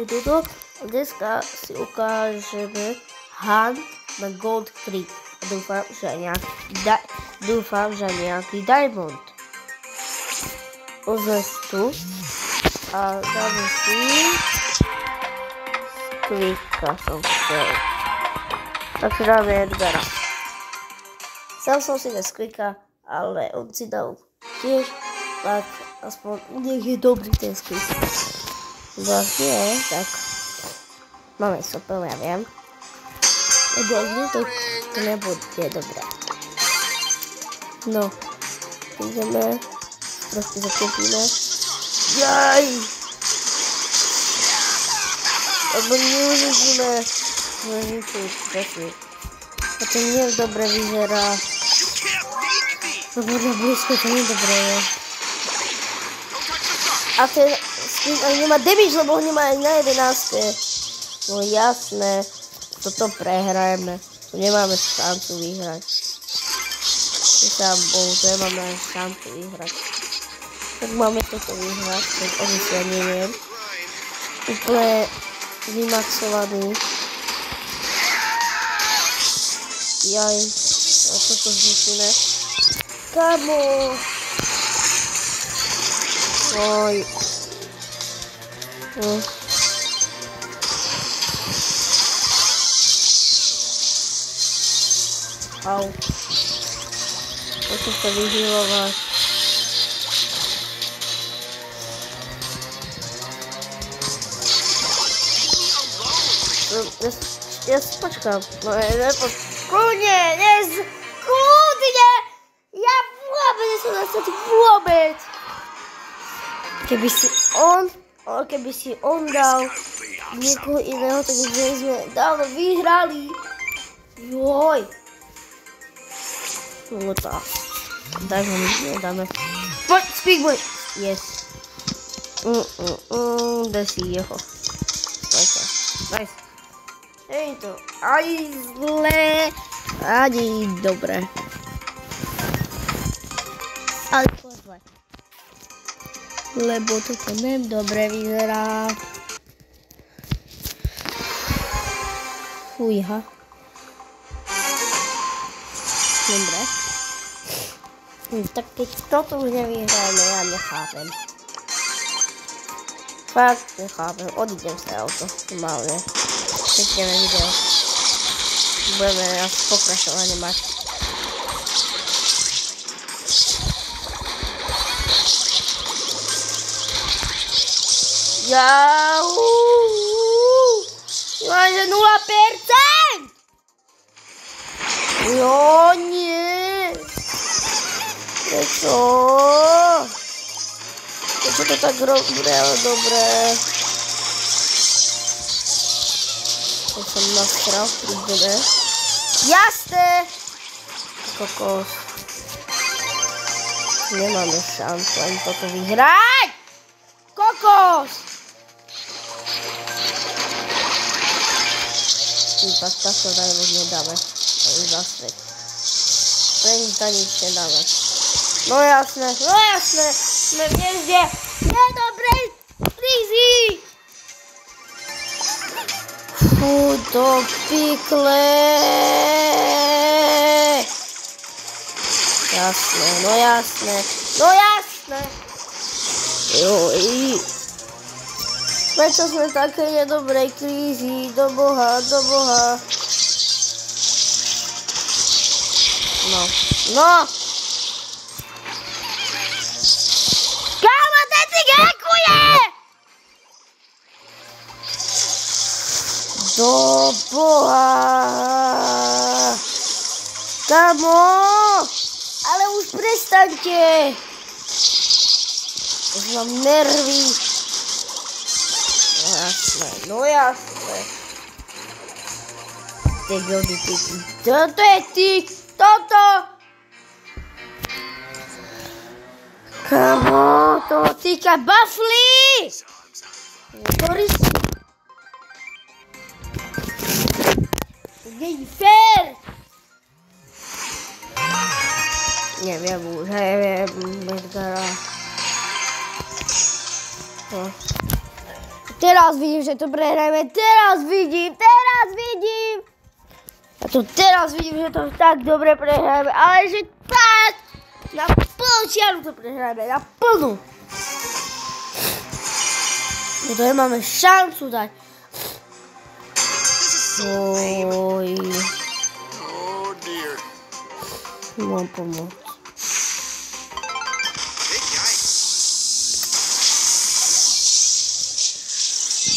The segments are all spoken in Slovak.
ukážeme toto. Dneska si ukážeme Han na Gold Creek. Dúfam, že aj nejaký Diamond. Pozrieme tu a dáme si Squeaka som chcel. Takže dáme Edgara. Sám som si dal Squeaka, ale on si dal tiež, tak aspoň nech je dobrý ten Squeak. Vlastne, tak máme sopel, ja viem. Lebo ak nie, to nebude dobré. No, ideme, trošku zakúpime. Jaj! Lebo neuvidíme zničiť trochu. A to nie dobre vyzerá. Lebo na blízko to nie dobré je. A ten Squeak ani nemá damage, lebo ho nemá aj na 11. No jasné, toto prehrajeme. Tu nemáme šancu vyhrať. Sám Bohu, to nemáme aj šancu vyhrať. Tak máme toto vyhrať, tak ja neviem. Úplne vymaxovaný. Jaj, a toto zničíme. Kamo! Oj. Au. Musím sa vyhýlovať. Ja si počkám. No kľudne, kľudne! Ja vôbec nesom na stati, vôbec! Keby si on dal niekoho iného, tak sme dávno vyhrali. Joj. No tak. Tak ho nič nedáme. Poď, Squeak boy! Yes. Daj si jeho. Nice. Hej to, ani zlé, ani dobré. Ale pozvaj. Lebo toto dobre vyzerá. Fújha. Dobre. Tak keď toto už nevyhráme, ja nechápem. Fakt nechápem, odídem sa auto, normálne. Pekneme video. Budeme nás pokračovanie mať. Máže 0%! Jo, nie! Prečo? Prečo to tak robí, ale dobré? To som nastral, prídeme. Jasné! Kokos. Nemáme šancu ani toto vyhrať! Kokos! Týpak, takto dajmo nedáme. Ale zasveť. Pre nič nedáme. No jasné. Sme v hviezde nedobrej krízy! Fú, do pikle! Jasné. Joj. Prečo sme v takej nedobrej krízi? Do Boha. No. Kámo, ten si hackuje! Do Boha. Kámo, ale už prestaňte. Už mám nervy. No jasné. Toto je tik. Toto. Kamo, to týka bafly. Ktorý si? Nie je fér. Neviem už, Edgara. Teraz vidím, že to prehrajeme. Teraz vidím. Ja to teraz vidím, že to tak dobre prehrajeme. Ale že tak na plnú čiaru to prehrajeme. Na plnú. My to nemáme šancu dať. Oj. Mám pomôcť.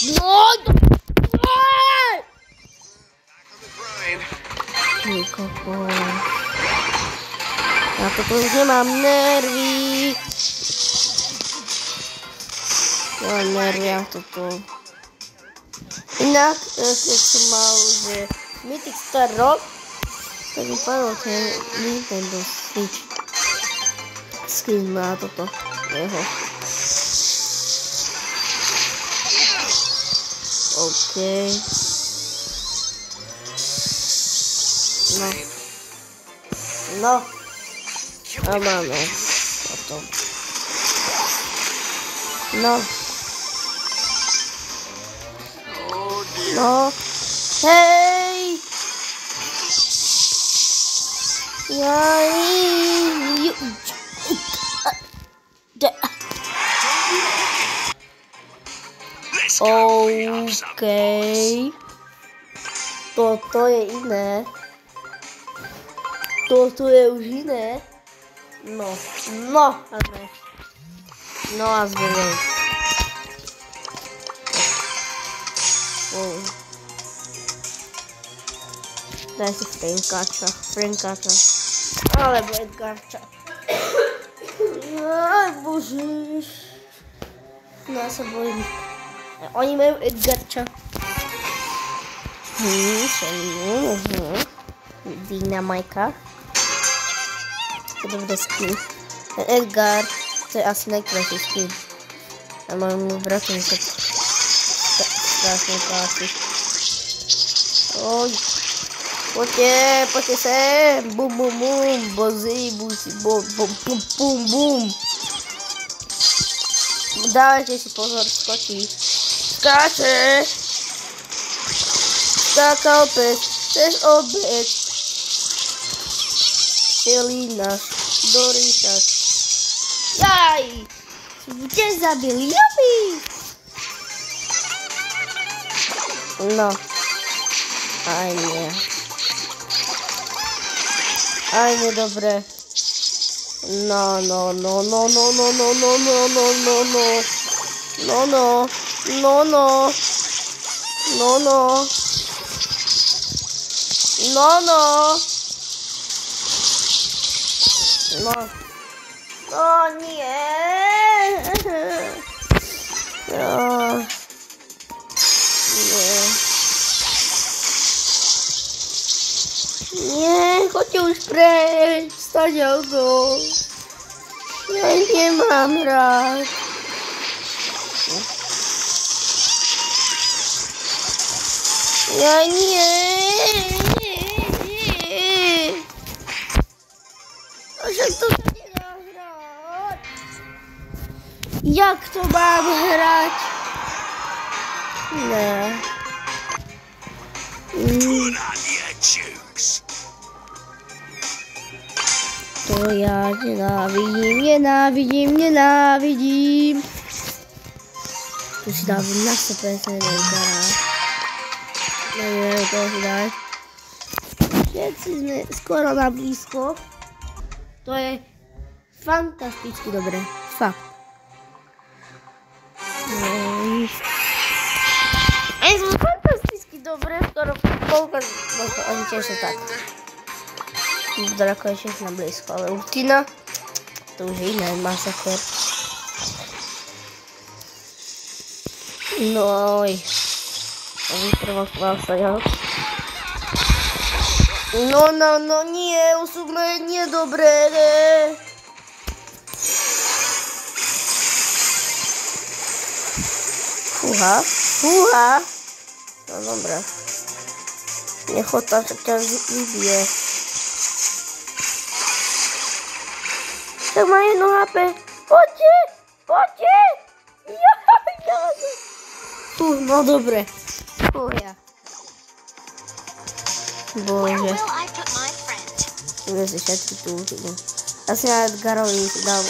No, ja toto už nemám nervy. Nemám nervy, ja toto. Inak, keď som mal, že Mythic Star Rock, tak mi padol ten Nintendo Switch. Skin na toto, jeho. OK. No. A máme toto. No. Hej! OK. Toto je iné. Toto je už iné. No a zbylej. Daj si Frankáča. Alebo Edgarča. Aj bože. Ja sa bojím. Oni majú Edgarča. Dynamajka. To je dobré skin. Ten Edgar, to je asi najkrajší skin. A môjmu bratu mi sa strašne páči. Oj. Poďte sem. Bum. Bozy, bum. Dávajte si pozor, skočí. Skáče. Skákal pes cez obec. Celý náš Doryšák. Jaj! Kde zabili? Jupi! No. Aj nie. Dobre. No. O nie. Nie, chodźcie już precz, stadział go. Ja nie mam rad. Ja nie. Proszę, to nie da grać. Jak to mam grać? Nie. To ja nienawidzim. Tu si dám na 100% Edgara. Neviem, to si dať. Všetci sme skoro na blízko. To je fantasticky dobré. Fakt. Aj sme fantasticky dobré, skoro koľko, oni tiež sú tak. Daleko je všechno blízko, ale Ultina, to už je iné, masaker. No oj. A vytrval sa, jo. No, nie, usúbme, nie dobré, ne. Fúha. No dobré. Nechod tam, však ťa vybije. Tak má jedno HP. Poďte. No dobre. Ja. Bože. Ideme si všetky tu útoky. Ja si na Edgarovi dám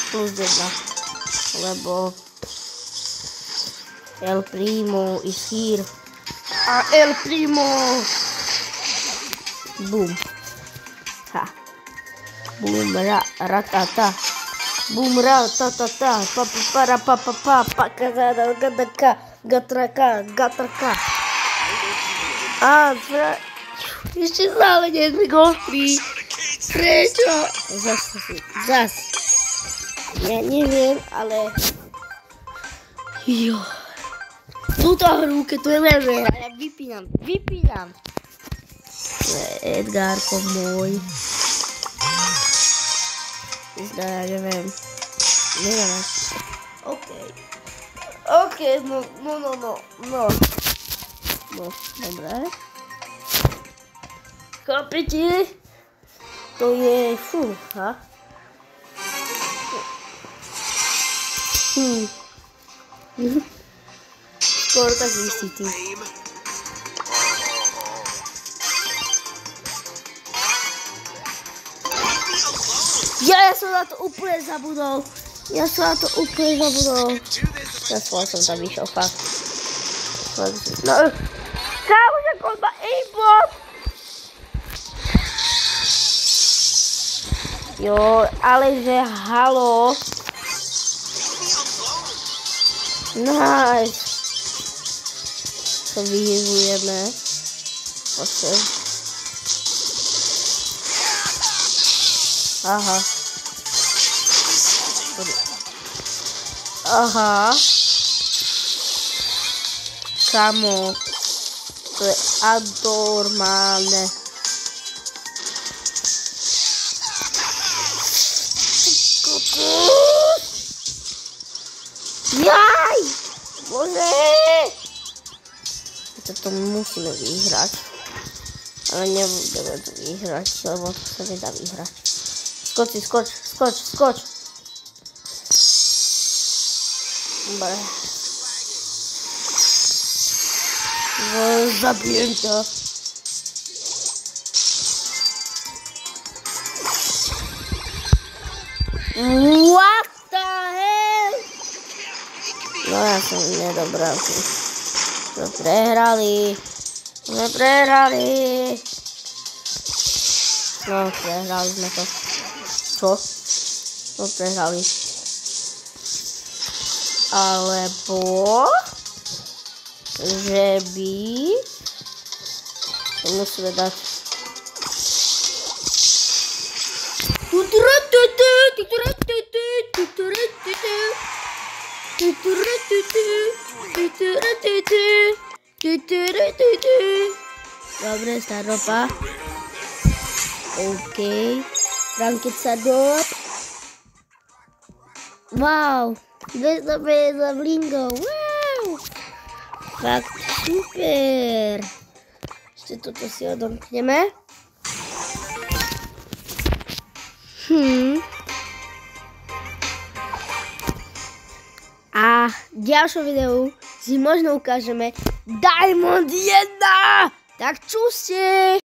plus 1. Lebo El Primo is here. A El Primo! Boom. Ha. Boom, ratata. Boom, ratatata. Papapara, papapa. Pakazada, gadaka. Gatraka. A, ešte stále nie sme gostri. Prečo? Zas. Ja neviem, ale... Jo. Túto hru, keď to neviem, ja vypínam. Edgarko môj. Zdá, ja neviem. Neviem. Okej, no. No, dobré. Chápete? To je, fúha. Skoro tak vysíti. Ja som na to úplne zabudol. Ja som som tam vyšiel, fakt. No, kámo, že on má aimbot. Jo, ale že halo. Nice. To vyhybujeme. Poďte. Aha. Kamo. To je adormálne. Jaj! Bože! To musíme vyhrať. Ale nebudeme to vyhrať, lebo to sa nedá vyhrať. Skoč. Dobre. Zabijem ťa. What the hell? No ja som nedobrá. Sme prehrali. No, prehrali sme to. Čo? No, prehrali. Alebo... že by... to musíme dať... Dobre, staropa. OK. Ranked sa do... Wow. 200 za blingo. Wow. Fakt super. Ešte toto si odomkneme. A v ďalšom videu si možno ukážeme Diamond 1. Tak čuste.